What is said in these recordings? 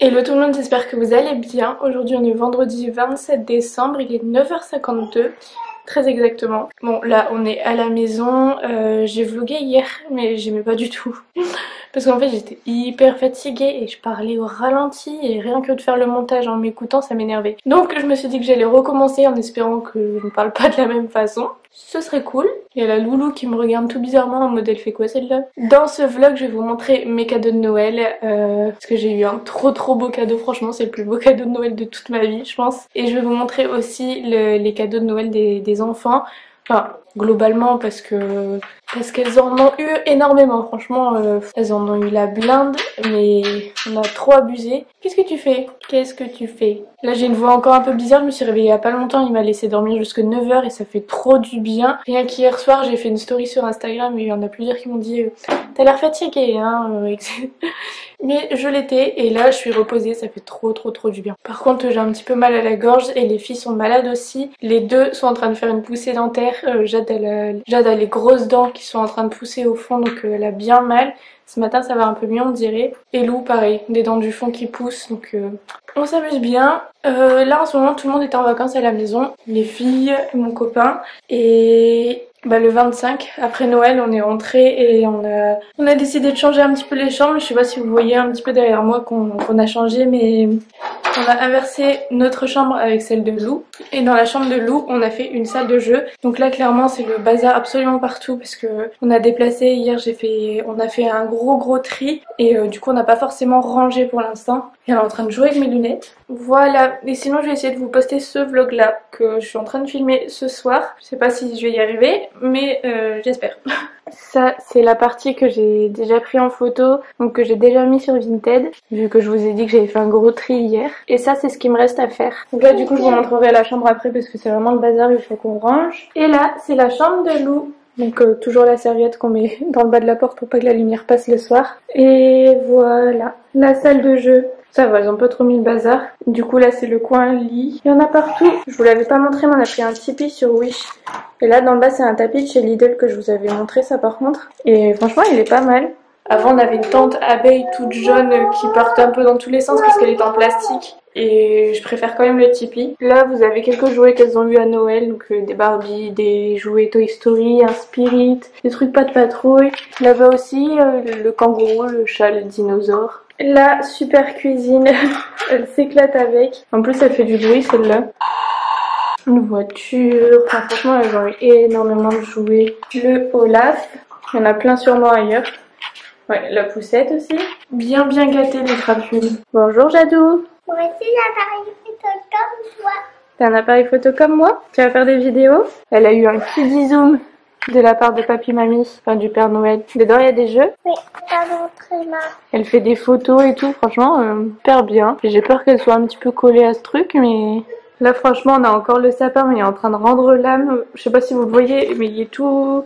Hello tout le monde, j'espère que vous allez bien. Aujourd'hui on est vendredi 27 décembre, il est 9h52, très exactement. Bon là on est à la maison, j'ai vlogué hier mais j'aimais pas du tout. Parce qu'en fait j'étais hyper fatiguée et je parlais au ralenti et rien que de faire le montage en m'écoutant ça m'énervait. Donc je me suis dit que j'allais recommencer en espérant que je ne parle pas de la même façon. Ce serait cool. Il y a la loulou qui me regarde tout bizarrement en mode elle fait quoi celle-là. Dans ce vlog je vais vous montrer mes cadeaux de Noël parce que j'ai eu un trop beau cadeau, franchement c'est le plus beau cadeau de Noël de toute ma vie je pense. Et je vais vous montrer aussi les cadeaux de Noël des enfants. Enfin, globalement parce qu'elles en ont eu énormément, franchement, elles en ont eu la blinde, mais on a trop abusé. Qu'est-ce que tu fais? Qu'est-ce que tu fais? Là j'ai une voix encore un peu bizarre, je me suis réveillée il y a pas longtemps, il m'a laissé dormir jusqu'à 9h et ça fait trop du bien. Rien qu'hier soir j'ai fait une story sur Instagram et il y en a plusieurs qui m'ont dit t'as l'air fatiguée hein mais je l'étais et là je suis reposée, ça fait trop du bien. Par contre j'ai un petit peu mal à la gorge et les filles sont malades aussi. Les deux sont en train de faire une poussée dentaire. Jade a les grosses dents qui sont en train de pousser au fond donc elle a bien mal. Ce matin ça va un peu mieux on dirait. Et Lou pareil, des dents du fond qui poussent donc on s'amuse bien. Là en ce moment tout le monde est en vacances à la maison. Les filles, mon copain et... Bah le 25, après Noël, on est rentré et on a décidé de changer un petit peu les chambres. Je sais pas si vous voyez un petit peu derrière moi qu'on a changé, mais on a inversé notre chambre avec celle de Lou. Et dans la chambre de Lou, on a fait une salle de jeu. Donc là, clairement, c'est le bazar absolument partout parce que on a déplacé. Hier, on a fait un gros tri et du coup, on n'a pas forcément rangé pour l'instant. Et elle est en train de jouer avec mes lunettes. Voilà. Et sinon, je vais essayer de vous poster ce vlog là que je suis en train de filmer ce soir. Je sais pas si je vais y arriver, mais j'espère. Ça, c'est la partie que j'ai déjà pris en photo, donc que j'ai déjà mis sur Vinted, vu que je vous ai dit que j'avais fait un gros tri hier. Et ça, c'est ce qui me reste à faire. Donc là, du coup, je vous montrerai la chambre après parce que c'est vraiment le bazar, il faut qu'on range. Et là, c'est la chambre de Lou. Donc toujours la serviette qu'on met dans le bas de la porte pour pas que la lumière passe le soir. Et voilà, la salle de jeu. Ça va, ils ont pas trop mis le bazar. Du coup là c'est le coin lit. Il y en a partout. Je vous l'avais pas montré mais on a pris un Tipeee sur Wish. Et là dans le bas c'est un tapis de chez Lidl que je vous avais montré ça par contre. Et franchement il est pas mal. Avant on avait une tente abeille toute jaune qui partait un peu dans tous les sens parce qu'elle est en plastique. Et je préfère quand même le Tipeee. Là vous avez quelques jouets qu'elles ont eu à Noël. Donc des Barbie, des jouets Toy Story, un Spirit, des trucs pas de patrouille. Là-bas aussi le kangourou, le chat, le dinosaure. La super cuisine, elle s'éclate avec. En plus elle fait du bruit celle-là. Une voiture, enfin, franchement elles ont eu énormément de jouets. Le Olaf, il y en a plein sur moi ailleurs. Ouais, la poussette aussi. Bien gâté les crapules. Bonjour Jadou. Moi aussi j'ai l'appareil photo comme toi. T'as un appareil photo comme moi? Tu vas faire des vidéos? Elle a eu un petit zoom de la part de papy mamie, enfin du Père Noël. Dedans il y a des jeux? Oui, t'as montré ma. Elle fait des photos et tout, franchement super bien. J'ai peur qu'elle soit un petit peu collée à ce truc mais... Là franchement on a encore le sapin mais il est en train de rendre l'âme. Je sais pas si vous le voyez mais il est tout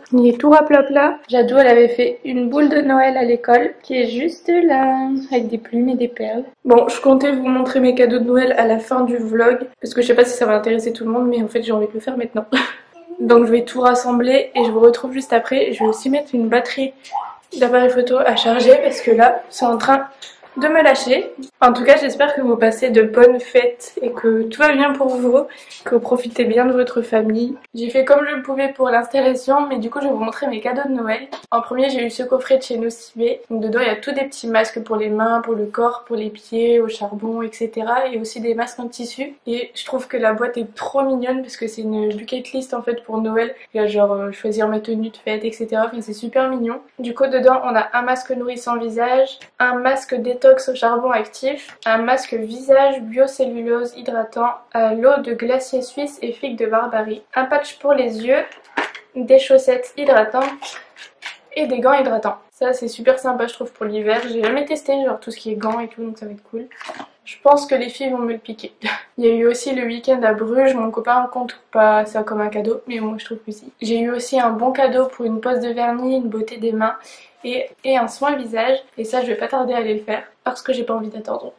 raplapla. Jadou elle avait fait une boule de Noël à l'école qui est juste là avec des plumes et des perles. Bon je comptais vous montrer mes cadeaux de Noël à la fin du vlog parce que je sais pas si ça va intéresser tout le monde mais en fait j'ai envie de le faire maintenant. Donc je vais tout rassembler et je vous retrouve juste après. Je vais aussi mettre une batterie d'appareil photo à charger parce que là c'est en train de me lâcher. En tout cas j'espère que vous passez de bonnes fêtes et que tout va bien pour vous, que vous profitez bien de votre famille. J'ai fait comme je pouvais pour l'installation mais du coup je vais vous montrer mes cadeaux de Noël. En premier j'ai eu ce coffret de chez Nocibé. Donc dedans il y a tous des petits masques pour les mains, pour le corps, pour les pieds, au charbon etc. Et aussi des masques en tissu. Et je trouve que la boîte est trop mignonne parce que c'est une bucket list en fait pour Noël. Il y a genre choisir ma tenue de fête etc. Enfin c'est super mignon. Du coup dedans on a un masque nourrissant visage, un masque détox au charbon actif, un masque visage biocellulose hydratant à l'eau de glacier suisse et figue de Barbarie, un patch pour les yeux, des chaussettes hydratantes et des gants hydratants. Ça c'est super sympa je trouve pour l'hiver. J'ai jamais testé genre tout ce qui est gants et tout donc ça va être cool. Je pense que les filles vont me le piquer. Il y a eu aussi le week-end à Bruges, mon copain compte pas ça comme un cadeau, mais moi je trouve que si. J'ai eu aussi un bon cadeau pour une pose de vernis, une beauté des mains et un soin visage, et ça je vais pas tarder à aller le faire parce que j'ai pas envie d'attendre.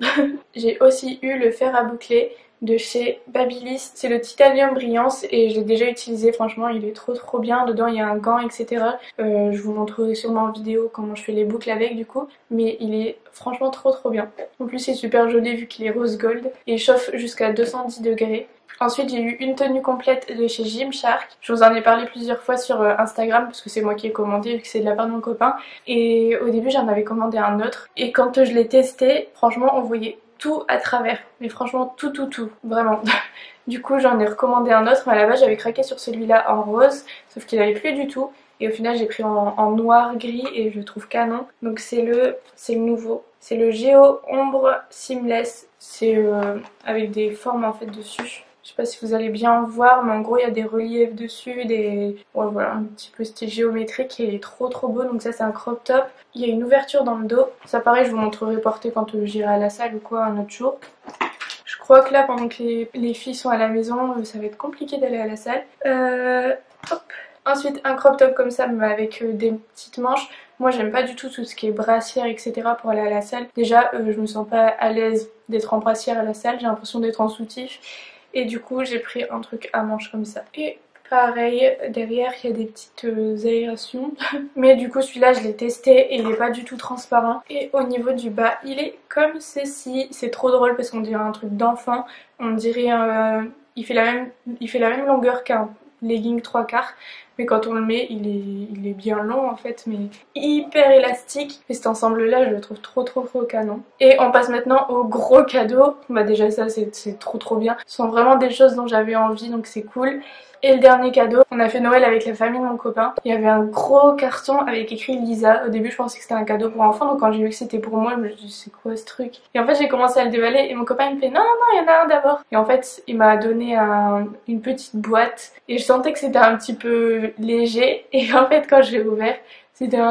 J'ai aussi eu le fer à boucler de chez Babyliss. C'est le titanium brillance et je l'ai déjà utilisé, franchement il est trop bien. Dedans il y a un gant, etc. Je vous montrerai sûrement en vidéo comment je fais les boucles avec du coup, mais il est franchement trop bien. En plus c'est super joli vu qu'il est rose gold et il chauffe jusqu'à 210 degrés. Ensuite j'ai eu une tenue complète de chez Gymshark. Je vous en ai parlé plusieurs fois sur Instagram parce que c'est moi qui ai commandé vu que c'est de la part de mon copain. Et au début j'en avais commandé un autre. Et quand je l'ai testé, franchement on voyait tout à travers. Mais franchement tout, vraiment. Du coup j'en ai recommandé un autre mais à la base j'avais craqué sur celui-là en rose. Sauf qu'il n'avait plus du tout. Et au final j'ai pris en noir gris et je le trouve canon. Donc c'est le nouveau. C'est le Géo Ombre Seamless. C'est avec des formes en fait dessus. Je sais pas si vous allez bien voir, mais en gros il y a des reliefs dessus, ouais, voilà, un petit peu style géométrique et il est trop beau. Donc ça c'est un crop top. Il y a une ouverture dans le dos. Ça pareil je vous montrerai porté quand j'irai à la salle ou quoi un autre jour. Je crois que là pendant que les filles sont à la maison, ça va être compliqué d'aller à la salle. Hop. Ensuite un crop top comme ça mais avec des petites manches. Moi j'aime pas du tout ce qui est brassière etc pour aller à la salle. Déjà je me sens pas à l'aise d'être en brassière à la salle, j'ai l'impression d'être en soutif. Et du coup j'ai pris un truc à manches comme ça. Et pareil derrière il y a des petites aérations. Mais du coup celui-là je l'ai testé et il est pas du tout transparent. Et au niveau du bas il est comme ceci. C'est trop drôle parce qu'on dirait un truc d'enfant. On dirait il fait la même longueur qu'un legging 3/4. Mais quand on le met il est bien long en fait, mais hyper élastique. Et cet ensemble là je le trouve trop canon. Et on passe maintenant au gros cadeau. Bah déjà ça c'est trop bien. Ce sont vraiment des choses dont j'avais envie donc c'est cool. Et le dernier cadeau, on a fait Noël avec la famille de mon copain. Il y avait un gros carton avec écrit Lisa. Au début je pensais que c'était un cadeau pour enfants, donc quand j'ai vu que c'était pour moi, je me suis dit c'est quoi ce truc? Et en fait j'ai commencé à le déballer et mon copain il me fait non il y en a un d'abord. Et en fait il m'a donné une petite boîte et je sentais que c'était un petit peu léger. Et en fait quand j'ai ouvert, c'était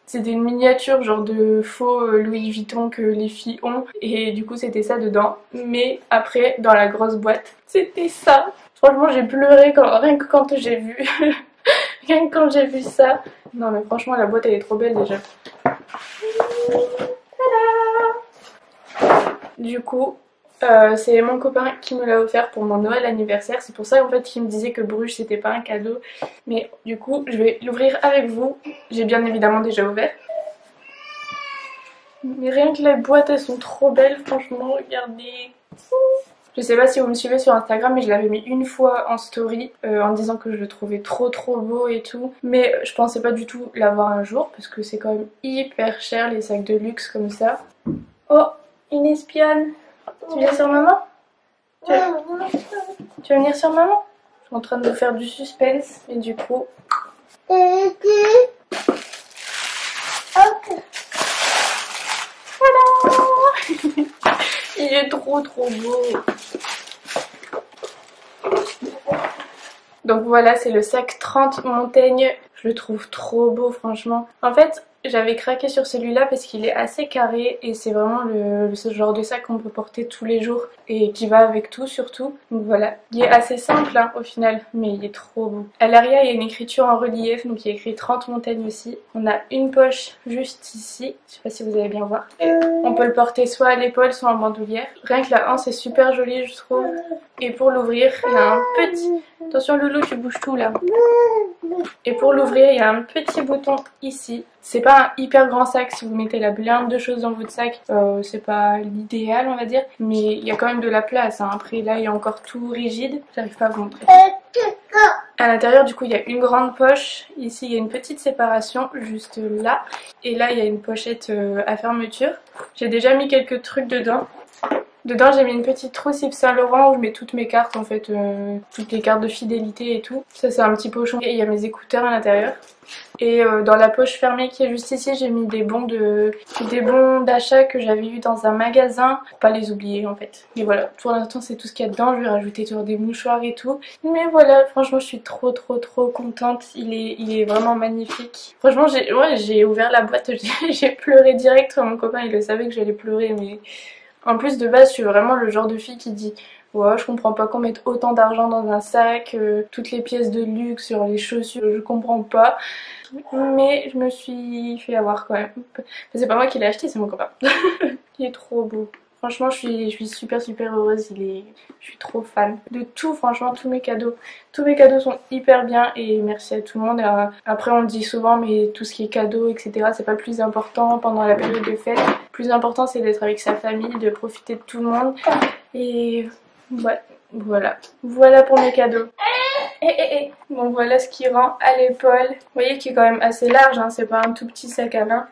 c'était une miniature genre de faux Louis Vuitton que les filles ont. Et du coup c'était ça dedans. Mais après dans la grosse boîte, c'était ça. Franchement j'ai pleuré rien que quand j'ai vu. Rien que quand j'ai vu ça. Non mais franchement la boîte elle est trop belle déjà. Tada! Du coup c'est mon copain qui me l'a offert pour mon Noël anniversaire. C'est pour ça en fait qu'il me disait que Bruges c'était pas un cadeau. Mais du coup je vais l'ouvrir avec vous. J'ai bien évidemment déjà ouvert. Mais rien que les boîtes elles sont trop belles franchement, regardez. Je sais pas si vous me suivez sur Instagram mais je l'avais mis une fois en story en disant que je le trouvais trop beau et tout. Mais je pensais pas du tout l'avoir un jour parce que c'est quand même hyper cher les sacs de luxe comme ça. Oh, une espionne. Tu viens sur maman? Tu veux venir sur maman? Je suis en train de vous faire du suspense et du coup... Voilà. Il est trop beau. Donc voilà, c'est le sac 30 Montaigne. Je le trouve trop beau franchement. En fait, j'avais craqué sur celui-là parce qu'il est assez carré et c'est vraiment ce genre de sac qu'on peut porter tous les jours et qui va avec tout surtout. Donc voilà, il est assez simple hein, au final, mais il est trop beau. À l'arrière, il y a une écriture en relief, donc il y a écrit 30 Montaigne aussi. On a une poche juste ici, je sais pas si vous allez bien voir. On peut le porter soit à l'épaule, soit en bandoulière. Rien que la hanche est super jolie je trouve. Et pour l'ouvrir, il y a un petit... Attention Loulou, tu bouges tout là. Et pour l'ouvrir, il y a un petit bouton ici. C'est pas un hyper grand sac si vous mettez la blinde de choses dans votre sac. C'est pas l'idéal on va dire. Mais il y a quand même de la place. Hein. Après là, il y a encore tout rigide. J'arrive pas à vous montrer. À l'intérieur du coup, il y a une grande poche. Ici, il y a une petite séparation juste là. Et là, il y a une pochette à fermeture. J'ai déjà mis quelques trucs dedans. Dedans j'ai mis une petite trousse Yves Saint Laurent où je mets toutes mes cartes en fait, toutes les cartes de fidélité et tout. Ça c'est un petit pochon et il y a mes écouteurs à l'intérieur. Et dans la poche fermée qui est juste ici j'ai mis des bons d'achat que j'avais eu dans un magasin pour pas les oublier en fait. Et voilà, pour l'instant c'est tout ce qu'il y a dedans, je vais rajouter toujours des mouchoirs et tout. Mais voilà, franchement je suis trop contente, il est vraiment magnifique. Franchement j'ai ouvert la boîte, j'ai pleuré direct, mon copain il le savait que j'allais pleurer mais... En plus de base je suis vraiment le genre de fille qui dit ouais je comprends pas qu'on mette autant d'argent dans un sac, toutes les pièces de luxe sur les chaussures, je comprends pas. Mais je me suis fait avoir quand même. C'est pas moi qui l'ai acheté, c'est mon copain. Il est trop beau. Franchement je suis super heureuse, je suis trop fan de tout, franchement tous mes cadeaux. Tous mes cadeaux sont hyper bien et merci à tout le monde. Après on le dit souvent mais tout ce qui est cadeau etc c'est pas le plus important pendant la période de fête. Le plus important c'est d'être avec sa famille, de profiter de tout le monde et ouais, voilà pour mes cadeaux. Bon voilà ce qui rend à l'épaule. Vous voyez qu'il est quand même assez large, hein, c'est pas un tout petit sac à main.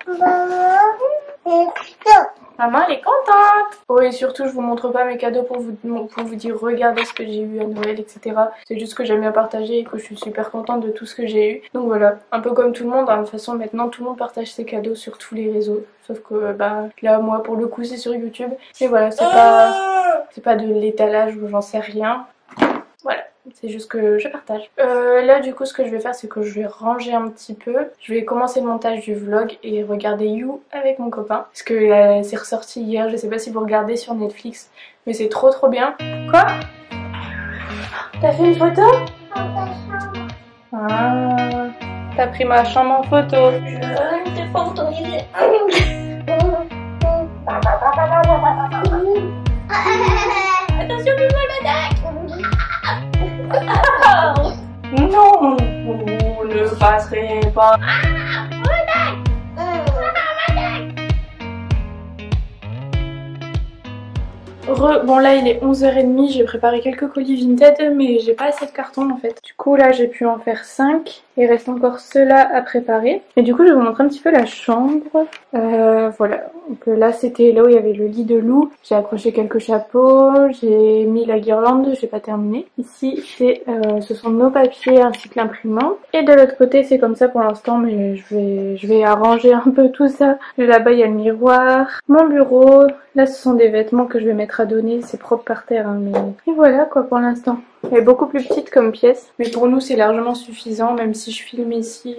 Maman elle est contente. Oh et surtout je vous montre pas mes cadeaux pour vous dire regardez ce que j'ai eu à Noël etc. C'est juste que j'aime bien partager et que je suis super contente de tout ce que j'ai eu. Donc voilà, un peu comme tout le monde, hein. De toute façon maintenant tout le monde partage ses cadeaux sur tous les réseaux. Sauf que bah là moi pour le coup c'est sur YouTube. Mais voilà c'est pas de l'étalage ou j'en sais rien. Voilà, c'est juste que je partage. Là du coup ce que je vais faire c'est que je vais ranger un petit peu. Je vais commencer le montage du vlog et regarder You avec mon copain. Parce que c'est ressorti hier, je sais pas si vous regardez sur Netflix. Mais c'est trop bien. Quoi? T'as fait une photo? Ah, t'as pris ma chambre en photo. Attention, tu vas l'attaque. Non, vous ne passerez pas. Bon là il est 11h30, j'ai préparé quelques colis Vinted mais j'ai pas assez de carton en fait. Du coup là j'ai pu en faire 5. Il reste encore ceux-là à préparer. Et du coup je vais vous montrer un petit peu la chambre. Voilà, donc là c'était là où il y avait le lit de Lou. J'ai accroché quelques chapeaux, j'ai mis la guirlande, j'ai pas terminé. Ici ce sont nos papiers ainsi que l'imprimante. Et de l'autre côté c'est comme ça pour l'instant mais je vais arranger un peu tout ça. Là-bas il y a le miroir, mon bureau. Là ce sont des vêtements que je vais mettre à donner, c'est propre par terre hein, mais... Et voilà quoi pour l'instant. Elle est beaucoup plus petite comme pièce, mais pour nous c'est largement suffisant, même si je filme ici,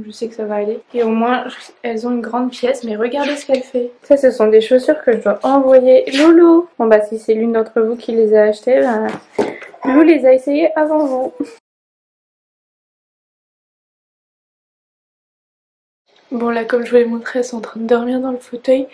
je sais que ça va aller. Et au moins elles ont une grande pièce, mais regardez ce qu'elle fait. Ça ce sont des chaussures que je dois envoyer Loulou. Bon bah si c'est l'une d'entre vous qui les a achetées, bah, Loulou les a essayées avant vous. Bon là comme je vous l'ai montré, elles sont en train de dormir dans le fauteuil.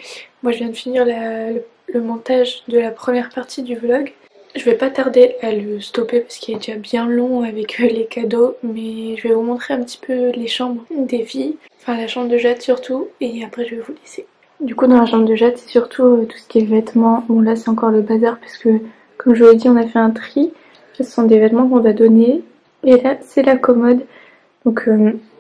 Moi je viens de finir le montage de la première partie du vlog. Je vais pas tarder à le stopper parce qu'il est déjà bien long avec les cadeaux. Mais je vais vous montrer un petit peu les chambres des filles. Enfin la chambre de Jade surtout. Et après je vais vous laisser. Du coup dans la chambre de Jade c'est surtout tout ce qui est vêtements. Bon là c'est encore le bazar parce que comme je vous l'ai dit on a fait un tri. Ce sont des vêtements qu'on va donner. Et là c'est la commode. Donc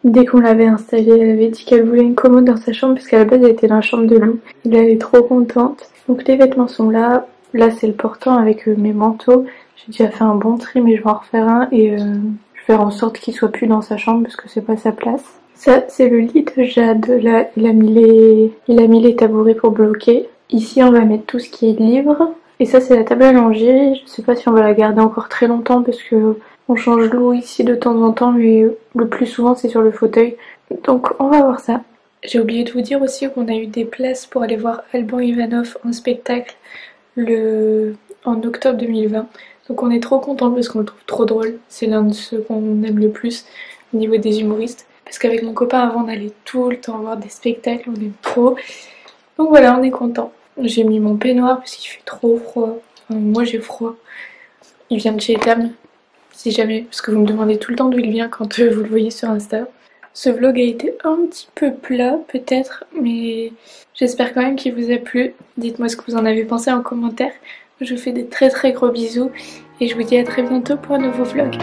dès qu'on l'avait installée, elle avait dit qu'elle voulait une commode dans sa chambre parce qu'à la base elle était dans la chambre de Lou. Et là elle est trop contente. Donc les vêtements sont là. Là c'est le portant avec mes manteaux. J'ai déjà fait un bon tri mais je vais en refaire un et je vais faire en sorte qu'il soit plus dans sa chambre parce que c'est pas sa place. Ça c'est le lit de Jade. Là il a mis les tabourets pour bloquer. Ici on va mettre tout ce qui est livres. Et ça c'est la table à langer. Je sais pas si on va la garder encore très longtemps parce que on change l'eau ici de temps en temps mais le plus souvent c'est sur le fauteuil. Donc on va voir ça. J'ai oublié de vous dire aussi qu'on a eu des places pour aller voir Alban Ivanov en spectacle en octobre 2020. Donc on est trop contents parce qu'on le trouve trop drôle. C'est l'un de ceux qu'on aime le plus au niveau des humoristes. Parce qu'avec mon copain avant on allait tout le temps voir des spectacles, on aime trop. Donc voilà, on est contents. J'ai mis mon peignoir parce qu'il fait trop froid. Enfin, moi j'ai froid. Il vient de chez Etam, si jamais, parce que vous me demandez tout le temps d'où il vient quand vous le voyez sur Insta. Ce vlog a été un petit peu plat peut-être, mais j'espère quand même qu'il vous a plu. Dites-moi ce que vous en avez pensé en commentaire. Je vous fais des très gros bisous et je vous dis à très bientôt pour un nouveau vlog.